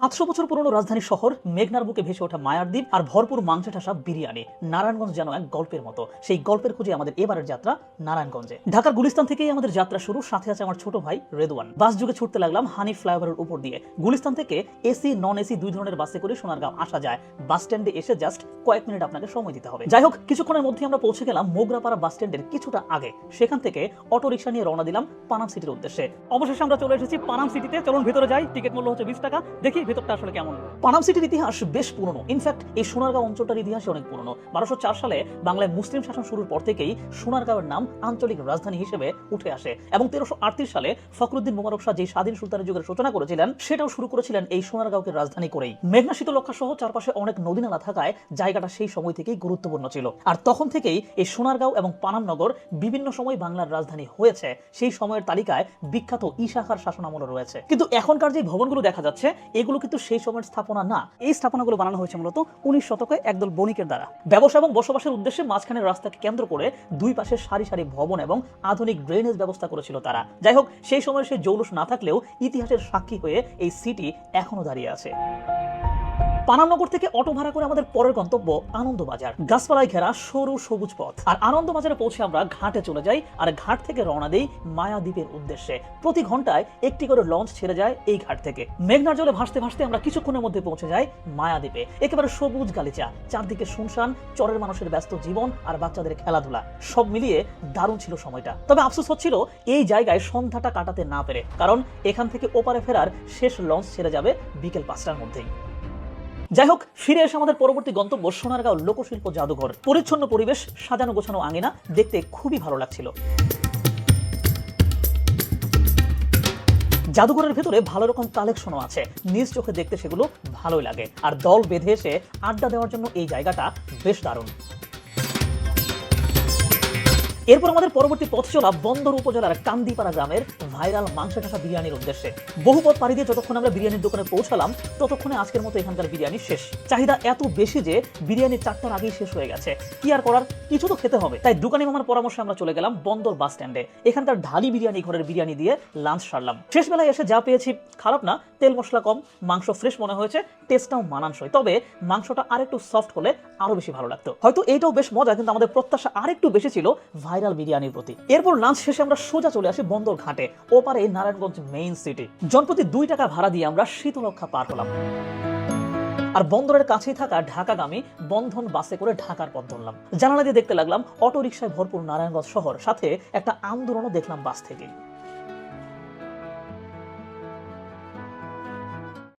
700 বছর পুরনো রাজধানী শহর, মেঘনার বুকে ভেসে ওঠা মায়ার দ্বীপ আর ভরপুর মাংসে ঠাসা বিরিয়ানি। নারায়ণগঞ্জ যেন এক গল্পের মতো। সেই গল্পের খোঁজে আমাদের এবারের যাত্রা নারায়ণগঞ্জে। ঢাকার গুলিস্তান থেকেই আমাদের যাত্রা শুরু, সাথে আছে আমার ছোট ভাই রেদওয়ান। বাস যুগে ছুটতে লাগলাম হানি ফ্লাইওভারের উপর দিয়ে। গুলিস্তান থেকে এসি নন এসি দুই ধরনের বাসে করে সোনারগাঁও আসা যায়। বাস স্ট্যান্ডে এসে জাস্ট কয়েক মিনিট আপনাকে সময় দিতে হবে। যাই হোক, কিছুক্ষণের মধ্যে আমরা পৌঁছে গেলাম মোগরাপাড়া বাস স্ট্যান্ডের কিছুটা আগে। সেখান থেকে অটো রিক্সা নিয়ে রওনা দিলাম পানাম সিটির উদ্দেশ্যে। অবশেষে আমরা চলে এসেছি পানাম সিটিতে। চলুন ভিতরে যাই। টিকিট মূল্য হচ্ছে 20 টাকা। দেখি ভিতরটা আসলে কেমন। পানাম সিটির ইতিহাস বেশ পুরনো। ইনফ্যাক্ট এই সোনারগাঁও অঞ্চলটার ইতিহাস অনেক পুরনো। 1204 সালে বাংলায় মুসলিম শাসন শুরুর পর থেকেই সোনারগাঁওয়ের নাম আঞ্চলিক রাজধানী হিসেবে উঠে আসে এবং 1338 সালে ফখরুদ্দিন মোবারক শাহ যে স্বাধীন সুলতানের যুগের সূচনা করেছিলেন, সেটাও শুরু করেছিলেন এই সোনারগাঁওকে রাজধানী করেই। মেঘনা শীতলক্ষা সহ চারপাশে অনেক নদী নালা থাকায় জায়গাটা সেই সময় থেকেই গুরুত্বপূর্ণ ছিল। আর তখন থেকেই এই সোনারগাঁও এবং পানামনগর বিভিন্ন সময় বাংলার রাজধানী হয়েছে। সেই সময়ের তালিকায় বিখ্যাত ঈশাখার শাসনামলও রয়েছে। কিন্তু এখনকার যে ভবনগুলো দেখা যাচ্ছে, এগুলো কিন্তু সেই সময়ের স্থাপনা না। এই স্থাপনাগুলো বানানো হয়েছে মূলত 19 শতকে একদল বণিকের দ্বারা। ব্যবসা এবং বসবাসের উদ্দেশ্যে মাঝখানের রাস্তাকে কেন্দ্র করে দুই পাশে সারি সারি ভবন এবং আধুনিক ড্রেনেজ ব্যবস্থা করেছিল তারা। যাই হোক, সেই সময়ের সেই জৌলুস না থাকলেও ইতিহাসের সাক্ষী হয়ে এই সিটি এখনো দাঁড়িয়ে আছে। পানামনগর থেকে অটো ভাড়া করে আমাদের পরের গন্তব্য আনন্দবাজার। গাছপালায় ঘেরা সরু সবুজ পথ। আর আনন্দবাজারে পৌঁছে আমরা ঘাটে চলে যাই, আর ঘাট থেকে রওনা দেই মায়াদ্বীপের উদ্দেশ্যে। প্রতি ঘন্টায় একটি করে লঞ্চ ছেড়ে যায় এই ঘাট থেকে। মেঘনার জলে ভাসতে ভাসতে আমরা কিছুক্ষণের মধ্যে পৌঁছে যাই মায়াদ্বীপে। একেবারে সবুজ গালিচা, চারদিকে শুনশান, চরের মানুষের ব্যস্ত জীবন আর বাচ্চাদের খেলাধুলা, সব মিলিয়ে দারুণ ছিল সময়টা। তবে আফসোস হচ্ছিল এই জায়গায় সন্ধ্যাটা কাটাতে না পেরে, কারণ এখান থেকে ওপারে ফেরার শেষ লঞ্চ ছেড়ে যাবে বিকেল 5টার মধ্যেই। যাই হোক, ফিরে এসে আমাদের পরবর্তী গন্তব্য সোনারগাঁও লোকশিল্প জাদুঘর। পরিচ্ছন্ন পরিবেশ, সাজানো গোছানো আঙিনা, দেখতে খুবই ভালো লাগছিল। জাদুঘরের ভেতরে ভালো রকম কালেকশনও আছে, নিজ চোখে দেখতে সেগুলো ভালোই লাগে। আর দল বেঁধে এসে আড্ডা দেওয়ার জন্য এই জায়গাটা বেশ দারুণ। এরপর আমাদের পরবর্তী পথ চলা বন্দর উপজেলার কান্দিপাড়া গ্রামের ভাইরাল মাংসে ঠাসা বিরিয়ানির উদ্দেশ্যে। বহু পথ পাড়ি দিয়ে যতক্ষণ আমরা বিরিয়ানির দোকানে পৌঁছালাম, ততক্ষণে আজকের মতো এখানকার বিরিয়ানি শেষ। চাহিদা এত বেশি যে বিরিয়ানি 4টার আগেই শেষ হয়ে গেছে। কি আর করার, কিছু তো খেতে হবে। তাই দোকানি মামার পরামর্শে আমরা চলে গেলাম বন্দর বাস স্ট্যান্ডে। এখানকার ঢালি বিরিয়ানি ঘরের বিরিয়ানি দিয়ে লাঞ্চ সারলাম। শেষ বেলায় এসে যা পেয়েছি খারাপ না, তেল মশলা কম, মাংস ফ্রেশ মনে হয়েছে, টেস্টটাও মানানসই। তবে মাংসটা আরেকটু সফট হলে আরো বেশি ভালো লাগতো। হয়তো এইটাও বেশ মজা, কিন্তু আমাদের প্রত্যাশা আরেকটু বেশি ছিল ভাইরাল বিরিয়ানির প্রতি। এরপর লাঞ্চ শেষে আমরা সোজা চলে আসি বন্দর ঘাটে, ওপারে নারায়ণগঞ্জ মেইন সিটি। জনপ্রতি 2 টাকা ভাড়া দিয়ে আমরা শীতলক্ষা পার হলাম। আর বন্দরের কাছেই থাকা ঢাকাগামী বন্ধন বাসে করে ঢাকার পথ ধরলাম। জানালা দিয়ে দেখতে লাগলাম অটো রিকশায় ভরপুর নারায়ণগঞ্জ শহর, সাথে একটা আন্দোলনও দেখলাম বাস থেকে।